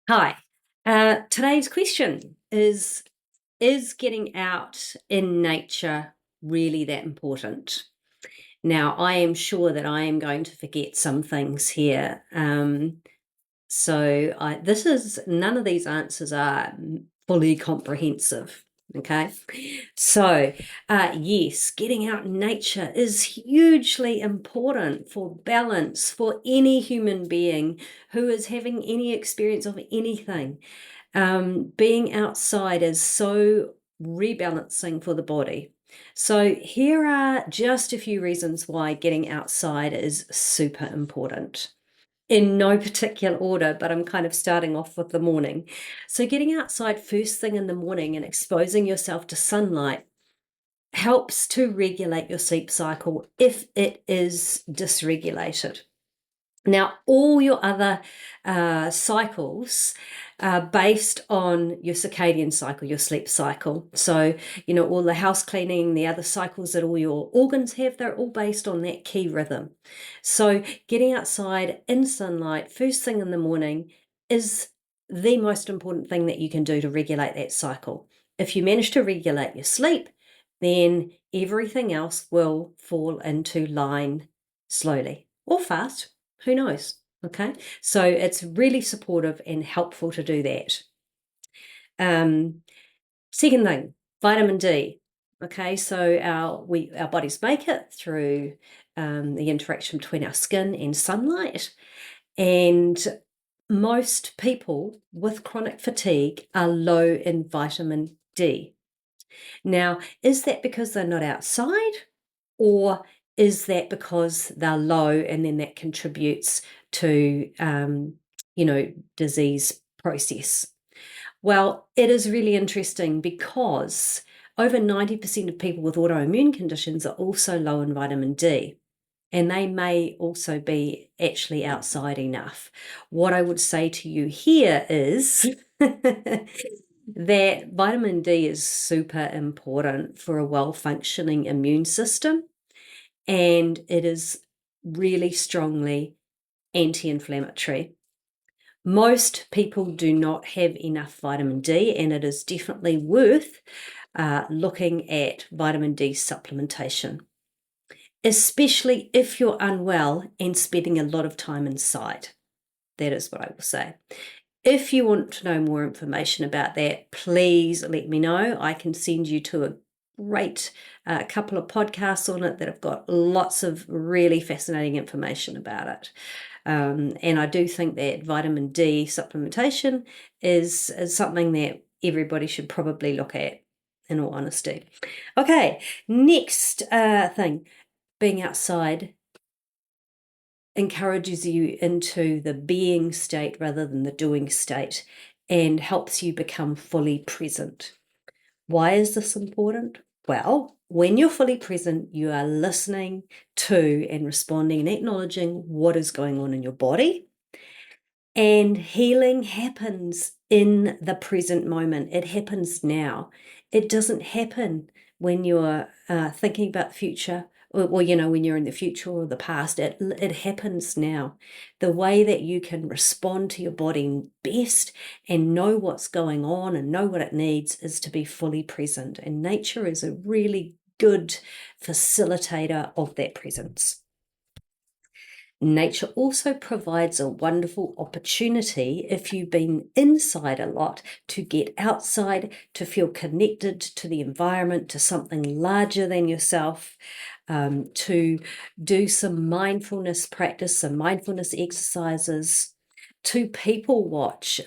Hi. Today's question is getting out in nature really that important? Now, I am sure that I am going to forget some things here. This is none of these answers are fully comprehensive. Okay. Yes, getting out in nature is hugely important for balance for any human being who is having any experience of anything. Being outside is so rebalancing for the body. So, here are just a few reasons why getting outside is super important. In no particular order, but I'm kind of starting off with the morning. So, getting outside first thing in the morning and exposing yourself to sunlight helps to regulate your sleep cycle if it is dysregulated. Now, all your other cycles are based on your circadian cycle, your sleep cycle. So, all the house cleaning, the other cycles that all your organs have, they're all based on that key rhythm. So, getting outside in sunlight first thing in the morning is the most important thing that you can do to regulate that cycle. If you manage to regulate your sleep, then everything else will fall into line slowly or fast. Who knows? Okay. So it's really supportive and helpful to do that. Um, Second thing, vitamin D. Okay, so our bodies make it through the interaction between our skin and sunlight. And most people with chronic fatigue are low in vitamin D. Now, is that because they're not outside? Or is that because they're low and then that contributes to, disease process? Well, it is really interesting because over 90% of people with autoimmune conditions are also low in vitamin D. And they may also be actually outside enough. What I would say to you here is that vitamin D is super important for a well functioning immune system, and it is really strongly anti inflammatory. Most people do not have enough vitamin D, and it is definitely worth looking at vitamin D supplementation, especially if you're unwell and spending a lot of time inside. That is what I will say. If you want to know more information about that, please let me know. I can send you to a great couple of podcasts on it that have got lots of really fascinating information about it. And I do think that vitamin D supplementation is something that everybody should probably look at, in all honesty. Okay, next thing, being outside encourages you into the being state rather than the doing state and helps you become fully present. Why is this important? Well, when you're fully present, you are listening to and responding and acknowledging what is going on in your body. And healing happens in the present moment. It happens now. It doesn't happen when you're thinking about the future, or when you're in the future or the past. It happens now. The way that you can respond to your body best and know what's going on and know what it needs is to be fully present. And nature is a really good facilitator of that presence. Nature also provides a wonderful opportunity if you've been inside a lot to get outside, to feel connected to the environment, to something larger than yourself, to do some mindfulness practice, some mindfulness exercises, to people watch.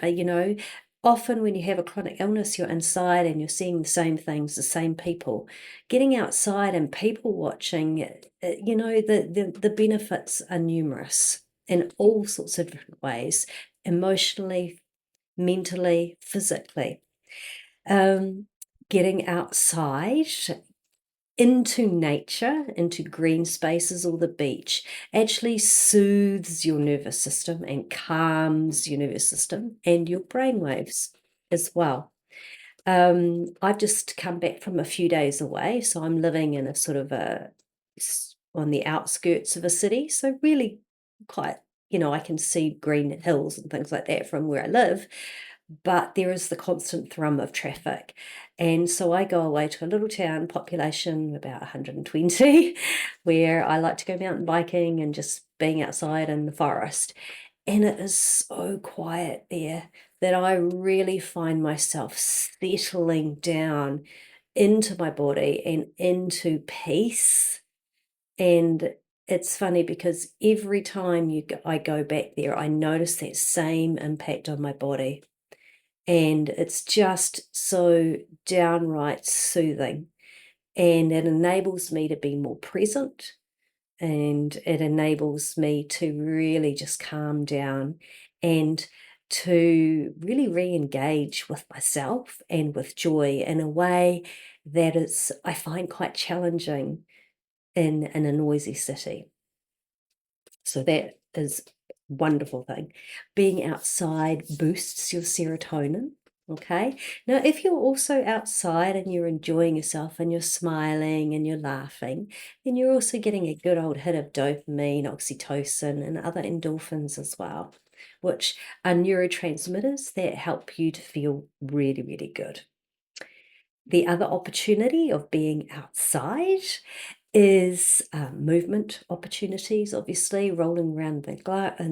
Often when you have a chronic illness, you're inside and you're seeing the same things, the same people. Getting outside and people watching, the benefits are numerous in all sorts of different ways, emotionally, mentally, physically. Getting outside into nature, into green spaces or the beach, actually soothes your nervous system and calms your nervous system and your brain waves as well. I've just come back from a few days away, so I'm living in a sort of on the outskirts of a city, so really quite I can see green hills and things like that from where I live, but there is the constant thrum of traffic. And so I go away to a little town, population about 120, where I like to go mountain biking and just being outside in the forest. And it is so quiet there that I really find myself settling down into my body and into peace. And it's funny because every time I go back there, I notice that same impact on my body. And it's just so downright soothing. And it enables me to be more present, and it enables me to really just calm down and to really re-engage with myself and with joy in a way that is, I find, quite challenging in a noisy city. So that is a wonderful thing. Being outside boosts your serotonin. Okay. Now, if you're also outside and you're enjoying yourself and you're smiling and you're laughing, then you're also getting a good old hit of dopamine, oxytocin, and other endorphins as well, which are neurotransmitters that help you to feel really, really good. The other opportunity of being outside is movement opportunities, obviously, rolling around in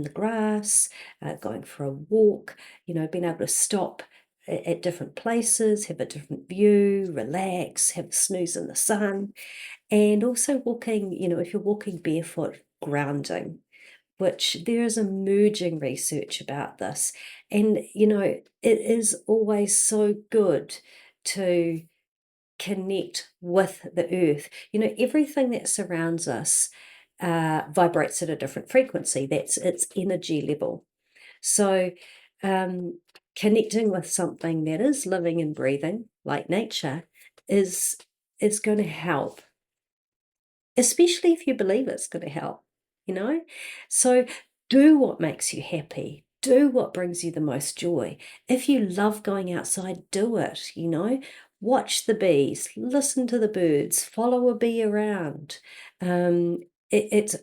the grass, going for a walk, being able to stop at different places, have a different view, relax, have a snooze in the sun, and also walking, if you're walking barefoot, grounding, which there is emerging research about this. And, it is always so good to connect with the earth. Everything that surrounds us vibrates at a different frequency. That's its energy level. So connecting with something that is living and breathing, like nature, is going to help, especially if you believe it's going to help. So do what makes you happy. Do what brings you the most joy. If you love going outside, do it. Watch the bees, listen to the birds, follow a bee around. It's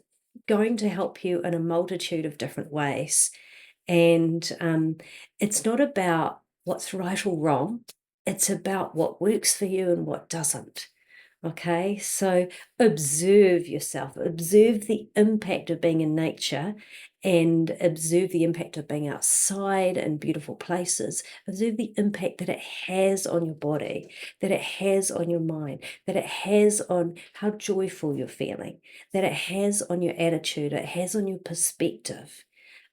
going to help you in a multitude of different ways. And it's not about what's right or wrong. It's about what works for you and what doesn't. Okay, so observe yourself, observe the impact of being in nature, and observe the impact of being outside in beautiful places. Observe the impact that it has on your body, that it has on your mind, that it has on how joyful you're feeling, that it has on your attitude, it has on your perspective.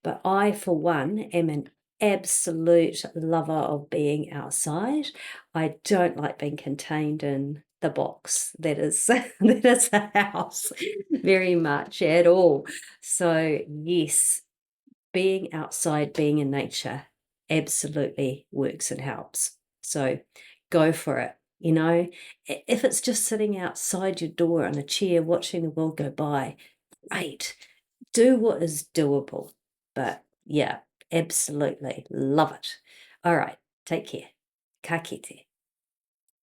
But I, for one, am an absolute lover of being outside. I don't like being contained in the box that is that is a house very much at all. So yes, being outside, being in nature absolutely works and helps. So go for it. If it's just sitting outside your door on a chair watching the world go by, great. Do what is doable. But yeah, absolutely love it. All right, take care. Ka kite.